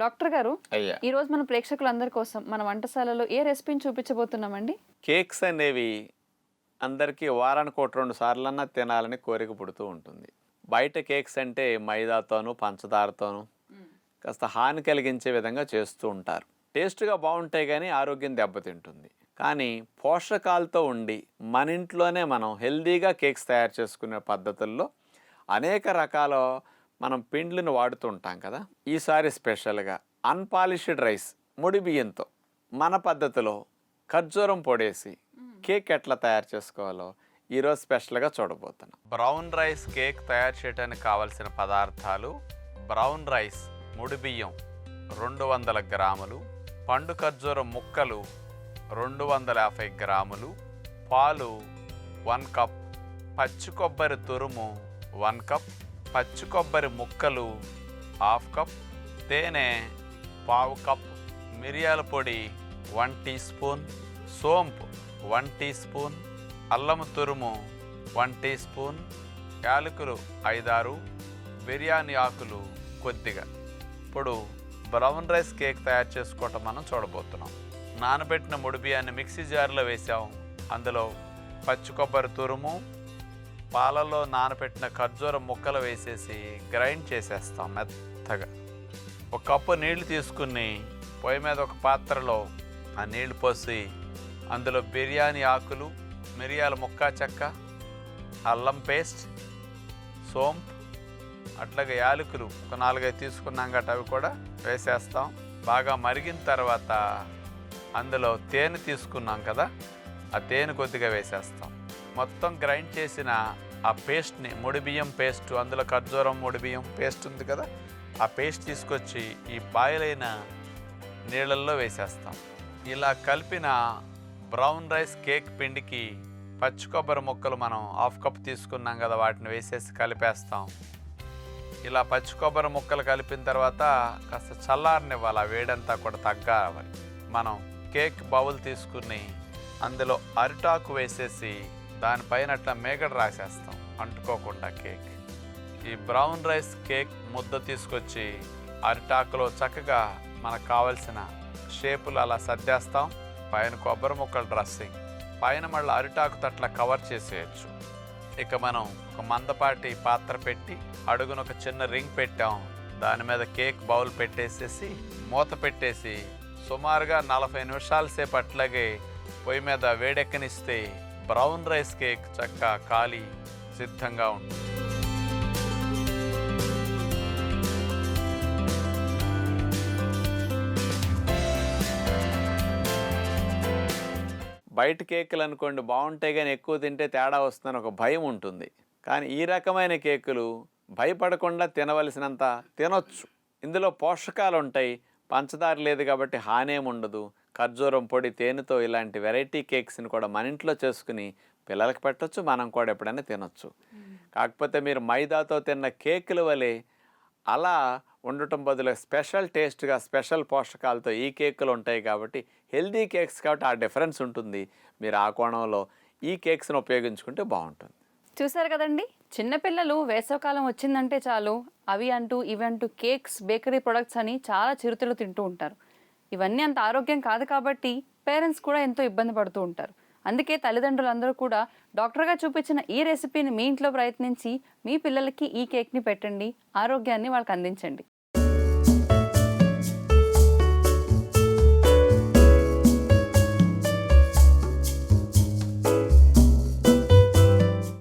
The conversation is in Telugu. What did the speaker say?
డాక్టర్ గారు, అయ్యా, ఈ రోజు మన ప్రేక్షకులందరి కోసం మన వంటశాలలో ఏ రెసిపీని చూపించబోతున్నామండి? కేక్స్ అనేవి అందరికీ వారానికి ఒకటి 2 సార్లన్నా తినాలని కోరిక పుడుతూ ఉంటుంది. బయట కేక్స్ అంటే మైదాతోనూ పంచదారతోనూ కాస్త హాని కలిగించే విధంగా చేస్తూ ఉంటారు. టేస్ట్గా బాగుంటాయి కానీ ఆరోగ్యం దెబ్బతింటుంది. కానీ పోషకాలతో ఉండి మన ఇంట్లోనే మనం హెల్దీగా కేక్స్ తయారు చేసుకునే పద్ధతుల్లో అనేక రకాల మనం పిండ్లను వాడుతూ ఉంటాం కదా. ఈసారి స్పెషల్గా అన్పాలిష్డ్ రైస్ ముడి బియ్యంతో మన పద్ధతిలో ఖర్జూరం పొడేసి కేక్ ఎట్లా తయారు చేసుకోవాలో ఈరోజు స్పెషల్గా చూడబోతున్నాం. బ్రౌన్ రైస్ కేక్ తయారు చేయడానికి కావలసిన పదార్థాలు: బ్రౌన్ రైస్ ముడి బియ్యం 200 గ్రాములు, పండు ఖర్జూరం ముక్కలు 250 గ్రాములు, పాలు 1 కప్, పచ్చి కొబ్బరి తురుము 1 కప్, పచ్చి కొబ్బరి ముక్కలు 1/2 కప్, తేనె 1/4 కప్, మిరియాల పొడి 1 టీ స్పూన్, సోంపు 1 టీ స్పూన్, అల్లం తురుము 1 టీ స్పూన్, యాలకులు 5-6, బిర్యానీ ఆకులు కొద్దిగా. ఇప్పుడు బ్రౌన్ రైస్ కేక్ తయారు చేసుకోవటం మనం చూడబోతున్నాం. నానబెట్టిన ముడి బియ్యాన్ని మిక్సీ జార్లో వేసాం. అందులో పచ్చి కొబ్బరి తురుము, పాలలో నానబెట్టిన ఖర్జూరం ముక్కలు వేసేసి గ్రైండ్ చేసేస్తాం మెత్తగా. 1 కప్పు నీళ్లు తీసుకుని పొయ్యి మీద ఒక పాత్రలో ఆ నీళ్లు పోసి అందులో బిర్యానీ ఆకులు, మిరియాల ముక్క చెక్క, అల్లం పేస్ట్, సోంపు, అట్లాగే యాలకులు ఒక 4-5 తీసుకున్నాం గట్ట అవి కూడా వేసేస్తాం. బాగా మరిగిన తర్వాత అందులో తేనె తీసుకున్నాం కదా, ఆ తేనె కొద్దిగా వేసేస్తాం. మొత్తం గ్రైండ్ చేసిన ఆ పేస్ట్ని, ముడి బియ్యం పేస్ట్, అందులో ఖర్జూరం ముడి బియ్యం పేస్ట్ ఉంది కదా, ఆ పేస్ట్ తీసుకొచ్చి ఈ బాయిల్ అయిన నీళ్ళల్లో వేసేస్తాం. ఇలా కలిపిన బ్రౌన్ రైస్ కేక్ పిండికి పచ్చి కొబ్బరి ముక్కలు మనం 1/2 కప్ తీసుకున్నాం కదా, వాటిని వేసేసి కలిపేస్తాం. ఇలా పచ్చి కొబ్బరి ముక్కలు కలిపిన తర్వాత కాస్త చల్లారనివ్వాలి, ఆ వేడంతా కూడా తగ్గాలి. మనం కేక్ బౌల్ తీసుకుని అందులో అరిటాకు వేసేసి దానిపైన అట్లా మేగడ రాసేస్తాం అంటుకోకుండా కేక్. ఈ బ్రౌన్ రైస్ కేక్ ముద్ద తీసుకొచ్చి అరిటాకులో చక్కగా మనకు కావలసిన షేపులు అలా సర్దేస్తాం. పైన కొబ్బరి ముక్కలు డ్రెస్సింగ్, పైన మళ్ళీ అరిటాకు తట్ల కవర్ చేసేయచ్చు. ఇక మనం ఒక మందపాటి పాత్ర పెట్టి అడుగున ఒక చిన్న రింగ్ పెట్టాం. దాని మీద కేక్ బౌల్ పెట్టేసేసి మూత పెట్టేసి సుమారుగా 40 నిమిషాల సేపు అట్లాగే పొయ్యి మీద వేడెక్కనిస్తే బ్రౌన్ రైస్ కేక్ చక్కగా కాలి సిద్ధంగా ఉంటుంది. బయట కేకులు అనుకోండి బాగుంటాయి కానీ ఎక్కువ తింటే తేడా వస్తుందని ఒక భయం ఉంటుంది. కానీ ఈ రకమైన కేకులు భయపడకుండా తినవలసినంత తినొచ్చు. ఇందులో పోషకాలు ఉంటాయి, పంచదార లేదు కాబట్టి హానేం ఉండదు. ఖర్జూరం పొడి, తేనెతో ఇలాంటి వెరైటీ కేక్స్ని కూడా మన ఇంట్లో చేసుకుని పిల్లలకి పెట్టచ్చు, మనం కూడా ఎప్పుడైనా తినొచ్చు. కాకపోతే మీరు మైదాతో తిన్న కేకుల వలె అలా ఉండటం బదులు స్పెషల్ టేస్ట్గా స్పెషల్ పోషకాలతో ఈ కేకులు ఉంటాయి కాబట్టి హెల్దీ కేక్స్ కాబట్టి ఆ డిఫరెన్స్ ఉంటుంది. మీరు ఆ కోణంలో ఈ కేక్స్ని ఉపయోగించుకుంటే బాగుంటుంది. చూసారు కదండి, చిన్నపిల్లలు వేసవకాలం వచ్చిందంటే చాలు అవి అంటూ ఇవి అంటూ కేక్స్, బేకరీ ప్రొడక్ట్స్ అని చాలా చిరుతిళ్ళు తింటూ ఉంటారు. ఇవన్నీ అంత ఆరోగ్యం కాదు కాబట్టి పేరెంట్స్ కూడా ఎంతో ఇబ్బంది పడుతూ ఉంటారు. అందుకే తల్లిదండ్రులందరూ కూడా డాక్టర్గా చూపించిన ఈ రెసిపీని మీ ఇంట్లో ప్రయత్నించి మీ పిల్లలకి ఈ కేక్ని పెట్టండి, ఆరోగ్యాన్ని వాళ్ళకి అందించండి.